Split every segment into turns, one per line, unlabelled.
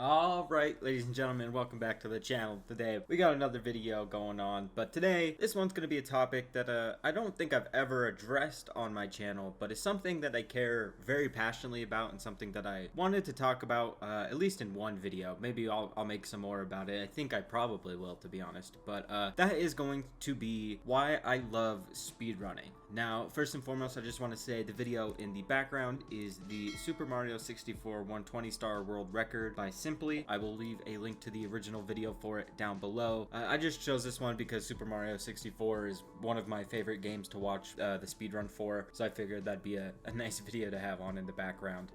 Alright, ladies and gentlemen, welcome back to the channel. Today, we got another video going on, but today, this one's going to be a topic that I don't think I've ever addressed on my channel, but it's something that I care very passionately about and something that I wanted to talk about, at least in one video. Maybe I'll make some more about it. I think I probably will, to be honest, but that is going to be why I love speedrunning. Now, first and foremost, I just want to say the video in the background is the Super Mario 64 120-star world record by Simply. I will leave a link to the original video for it down below. I just chose this one because Super Mario 64 is one of my favorite games to watch the speedrun for, so I figured that'd be a nice video to have on in the background.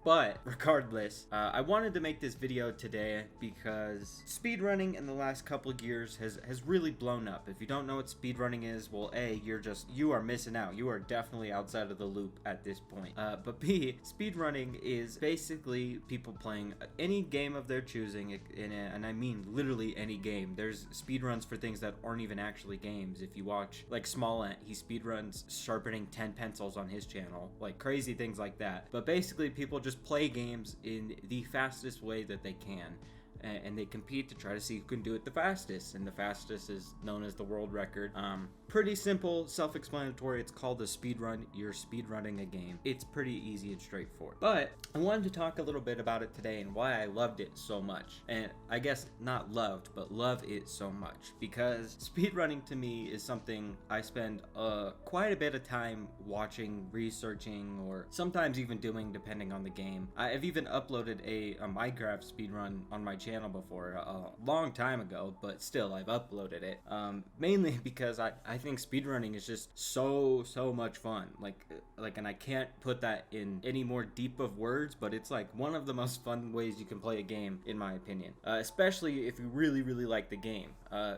But regardless, I wanted to make this video today because speedrunning in the last couple of years has really blown up. If you don't know what speedrunning is, well, A, you are missing out. You are definitely outside of the loop at this point. But B, speedrunning is basically people playing any game of their choosing, and I mean literally any game. There's speedruns for things that aren't even actually games. If you watch like Small Ant, he speedruns sharpening 10 pencils on his channel, like crazy things like that. But basically people just play games in the fastest way that they can, and they compete to try to see who can do it the fastest, and the fastest is known as the world record. Pretty simple, self-explanatory. It's called a speedrun. You're speedrunning a game. It's pretty easy and straightforward. But I wanted to talk a little bit about it today and why I loved it so much. And I guess not loved, but love it so much, because speedrunning to me is something I spend quite a bit of time watching, researching, or sometimes even doing depending on the game. I've even uploaded a Minecraft speedrun on my channel before, a long time ago, but still I've uploaded it, mainly because I think speedrunning is just so much fun. Like and I can't put that in any more deep of words, but it's like one of the most fun ways you can play a game, in my opinion, especially if you really like the game.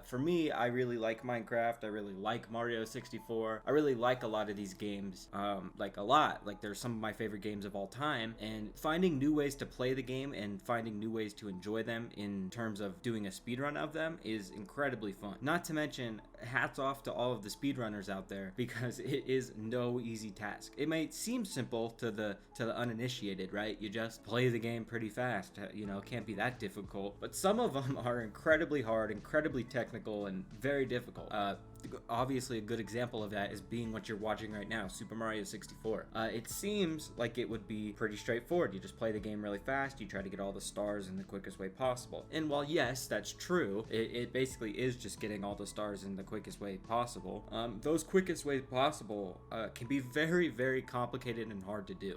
For me, I really like Minecraft. I really like Mario 64. I really like a lot of these games, like a lot. Like they're some of my favorite games of all time, and finding new ways to play the game and finding new ways to enjoy them in terms of doing a speedrun of them is incredibly fun. Not to mention, hats off to all of the speedrunners out there, because it is no easy task. It might seem simple to the uninitiated, right? You just play the game pretty fast, you know, it can't be that difficult, but some of them are incredibly hard, incredibly technical, and very difficult. Obviously a good example of that is being what you're watching right now, Super Mario 64. It seems like it would be pretty straightforward. You just play the game really fast, you try to get all the stars in the quickest way possible. And while yes, that's true, it basically is just getting all the stars in the quickest way possible. Those quickest ways possible can be very complicated and hard to do.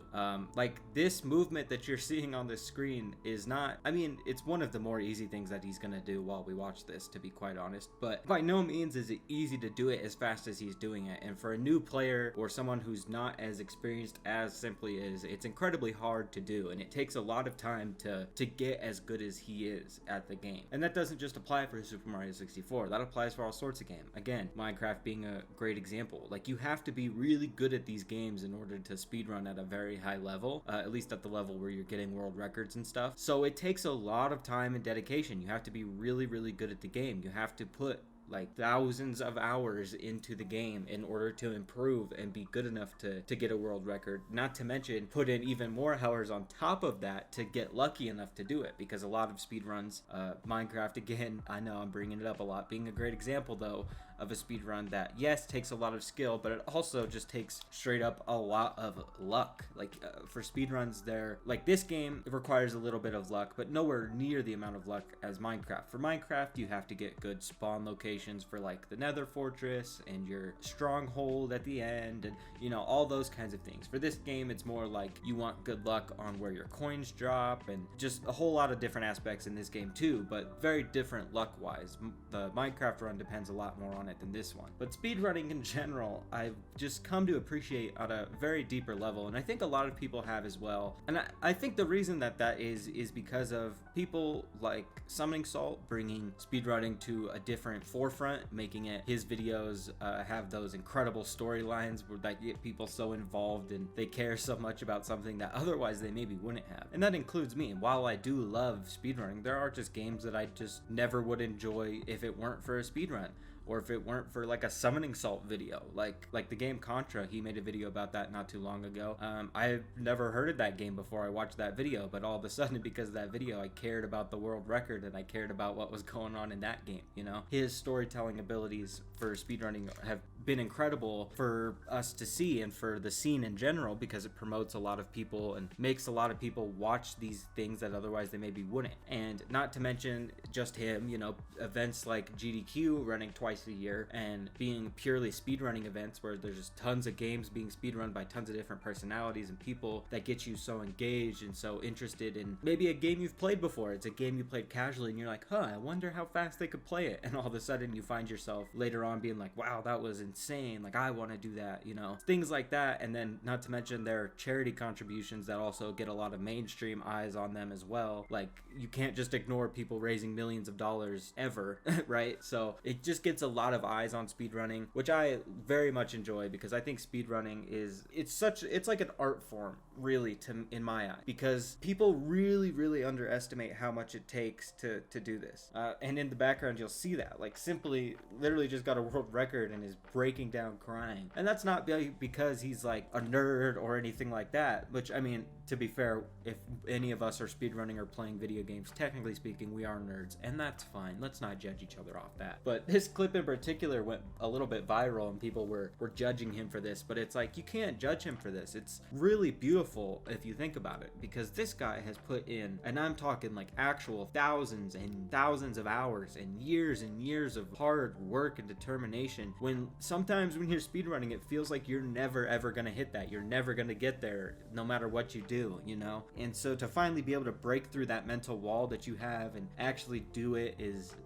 Like this movement that you're seeing on the screen is not, I mean, it's one of the more easy things that he's gonna do while we watch this, to be quite honest, but by no means is it easy to do it as fast as he's doing it. And for a new player or someone who's not as experienced as Simply is, it's incredibly hard to do, and it takes a lot of time to get as good as he is at the game. And that doesn't just apply for Super Mario 64, that applies for all sorts of games. Again, Minecraft being a great example. Like, you have to be really good at these games in order to speedrun at a very high level, at least at the level where you're getting world records and stuff. So it takes a lot of time and dedication. You have to be really good at the game. You have to put like thousands of hours into the game in order to improve and be good enough to get a world record, not to mention put in even more hours on top of that to get lucky enough to do it, because a lot of speedruns, Minecraft, again, I know I'm bringing it up a lot, being a great example though of a speedrun that yes takes a lot of skill, but it also just takes straight up a lot of luck. Like for speedruns, they're like, this game, it requires a little bit of luck, but nowhere near the amount of luck as Minecraft. For Minecraft, you have to get good spawn locations for like the Nether Fortress and your stronghold at the end, and you know, all those kinds of things. For this game, it's more like you want good luck on where your coins drop, and just a whole lot of different aspects in this game too, but very different luck wise. The Minecraft run depends a lot more on it than this one. But speedrunning in general, I've just come to appreciate at a very deeper level, and I think a lot of people have as well. And I think the reason that is because of people like Summoning Salt bringing speedrunning to a different forefront, making it his videos have those incredible storylines that get people so involved and they care so much about something that otherwise they maybe wouldn't have. And that includes me. While I do love speedrunning, there are just games that I just never would enjoy if it weren't for a speedrun. or if it weren't for like a summoning salt video, like the game Contra. He made a video about that not too long ago. I've never heard of that game before I watched that video, but all of a sudden, because of that video, I cared about the world record and I cared about what was going on in that game. You know, his storytelling abilities for speedrunning have been incredible for us to see and for the scene in general, because it promotes a lot of people and makes a lot of people watch these things that otherwise they maybe wouldn't. And not to mention just him, you know, events like GDQ running twice a year and being purely speedrunning events where there's just tons of games being speedrun by tons of different personalities and people that get you so engaged and so interested in maybe a game you've played before. It's a game you played casually and you're like, I wonder how fast they could play it, and all of a sudden you find yourself later on being like, wow, that was insane, like I want to do that, you know, things like that. And then not to mention their charity contributions that also get a lot of mainstream eyes on them as well. Like, you can't just ignore people raising millions of dollars ever, right? So it just gets a lot of eyes on speedrunning, which I very much enjoy, because I think speedrunning it's like an art form, really, in my eye, because people really underestimate how much it takes to do this. And in the background you'll see that, like, simply literally just got a world record and is breaking down crying. And that's not because he's like a nerd or anything like that, which, I mean, to be fair, if any of us are speedrunning or playing video games, technically speaking, we are nerds, and that's fine. Let's not judge each other off that. But this clip in particular went a little bit viral and people were judging him for this, but it's like, you can't judge him for this. It's really beautiful if you think about it, because this guy has put in, and I'm talking like actual thousands and thousands of hours and years of hard work and determination, when sometimes when you're speedrunning, it feels like you're never ever gonna hit that. You're never gonna get there, no matter what you do, you know? And so to finally be able to break through that mental wall that you have and actually do it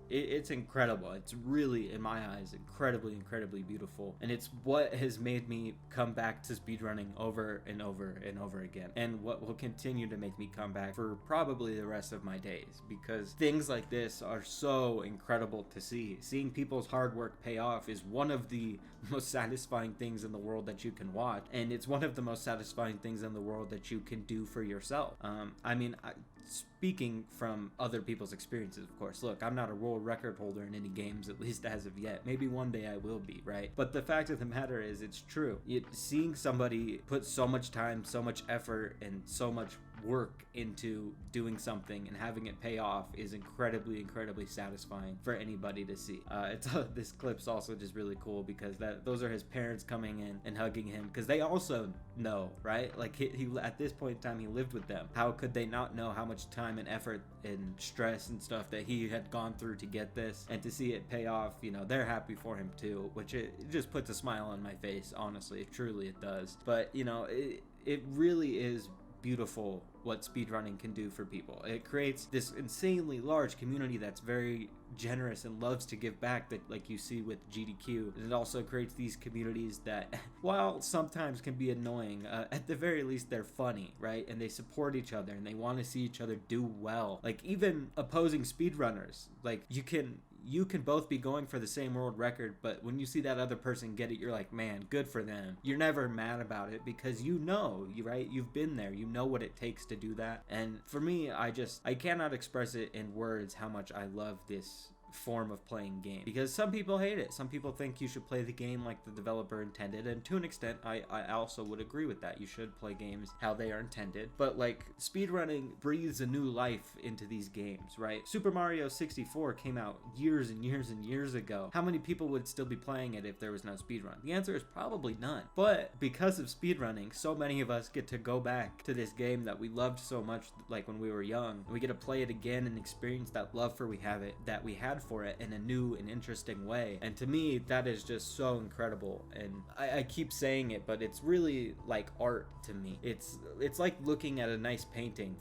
it's incredible. It's really, in my eyes, incredibly beautiful, and it's what has made me come back to speedrunning over and over and over again, and what will continue to make me come back for probably the rest of my days, because things like this are so incredible to see. Seeing people's hard work pay off is one of the most satisfying things in the world that you can watch, and it's one of the most satisfying things in the world that you can do for yourself. I mean, speaking from other people's experiences, of course. Look, I'm not a world record holder in any games, at least as of yet. Maybe one day I will be, right? But the fact of the matter is, it's true. Seeing somebody put so much time, so much effort, and so much work into doing something and having it pay off is incredibly satisfying for anybody to see. This clip's also just really cool, because those are his parents coming in and hugging him, because they also know, right? Like, he at this point in time, he lived with them. How could they not know how much time and effort and stress and stuff that he had gone through to get this, and to see it pay off? You know, they're happy for him too, which it just puts a smile on my face, honestly. Truly it does. But, you know, it really is beautiful what speedrunning can do for people. It creates this insanely large community that's very generous and loves to give back, that like you see with GDQ. It also creates these communities that, while sometimes can be annoying, at the very least they're funny, right? And they support each other and they want to see each other do well. Like, even opposing speedrunners, like, you can both be going for the same world record, but when you see that other person get it, you're like, man, good for them. You're never mad about it, because you know, right? You've been there. You know what it takes to do that. And for me, I cannot express it in words how much I love this form of playing game, because some people hate it. Some people think you should play the game like the developer intended, and to an extent I also would agree with that. You should play games how they are intended, but like, speedrunning breathes a new life into these games, right? Super Mario 64 came out years and years ago. How many people would still be playing it if there was no speedrun? The answer is probably none. But because of speedrunning, so many of us get to go back to this game that we loved so much, like when we were young, and we get to play it again and experience that love for that we had for it in a new and interesting way. And to me, that is just so incredible. And I keep saying it, but it's really like art to me. It's like looking at a nice painting.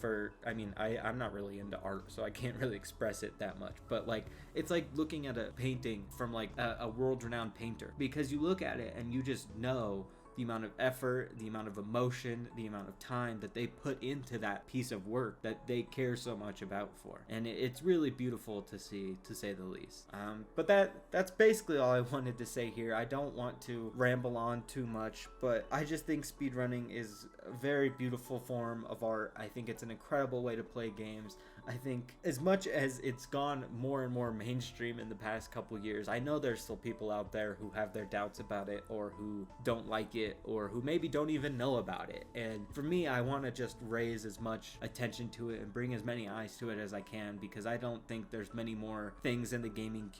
I'm not really into art, so I can't really express it that much, but like, it's like looking at a painting from like a world-renowned painter, because you look at it and you just know the amount of effort, the amount of emotion, the amount of time that they put into that piece of work that they care so much about for. And it's really beautiful to see, to say the least. But that's basically all I wanted to say here. I don't want to ramble on too much, but I just think speedrunning is a very beautiful form of art. I think it's an incredible way to play games. I think as much as it's gone more and more mainstream in the past couple years, I know there's still people out there who have their doubts about it, or who don't like it, or who maybe don't even know about it. And for me, I want to just raise as much attention to it and bring as many eyes to it as I can, because I don't think there's many more things in the gaming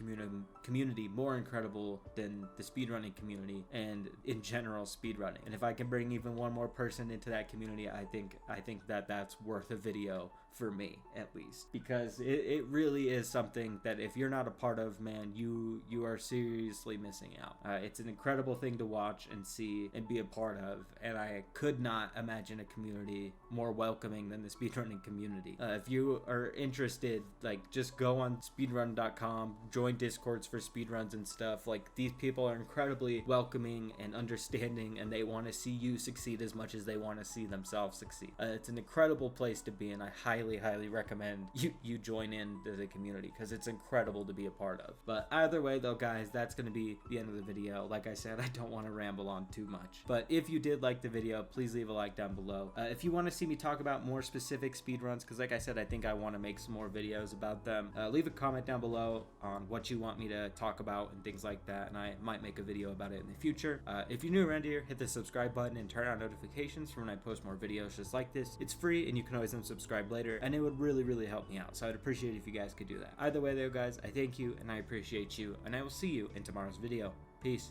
community more incredible than the speedrunning community, and in general speedrunning. And if I can bring even one more person into that community, I think that that's worth a video for me, at least, because it really is something that if you're not a part of, man, you are seriously missing out. It's an incredible thing to watch and see and be a part of, and I could not imagine a community more welcoming than the speedrunning community. If you are interested, like, just go on speedrun.com, join discords for speedruns and stuff. Like, these people are incredibly welcoming and understanding, and they want to see you succeed as much as they want to see themselves succeed. It's an incredible place to be, and I highly recommend you join in to the community, because it's incredible to be a part of. But either way though, guys, that's going to be the end of the video. Like I said, I don't want to ramble on too much, but if you did like the video, please leave a like down below. If you want to see me talk about more specific speedruns, because like I said, I think I want to make some more videos about them, leave a comment down below on what you want me to talk about and things like that, and I might make a video about it in the future. If you're new around here, hit the subscribe button and turn on notifications for when I post more videos just like this. It's free, and you can always unsubscribe later, and it would really help me out, so I'd appreciate it if you guys could do that. Either way though, guys, I thank you and I appreciate you, and I will see you in tomorrow's video. Peace.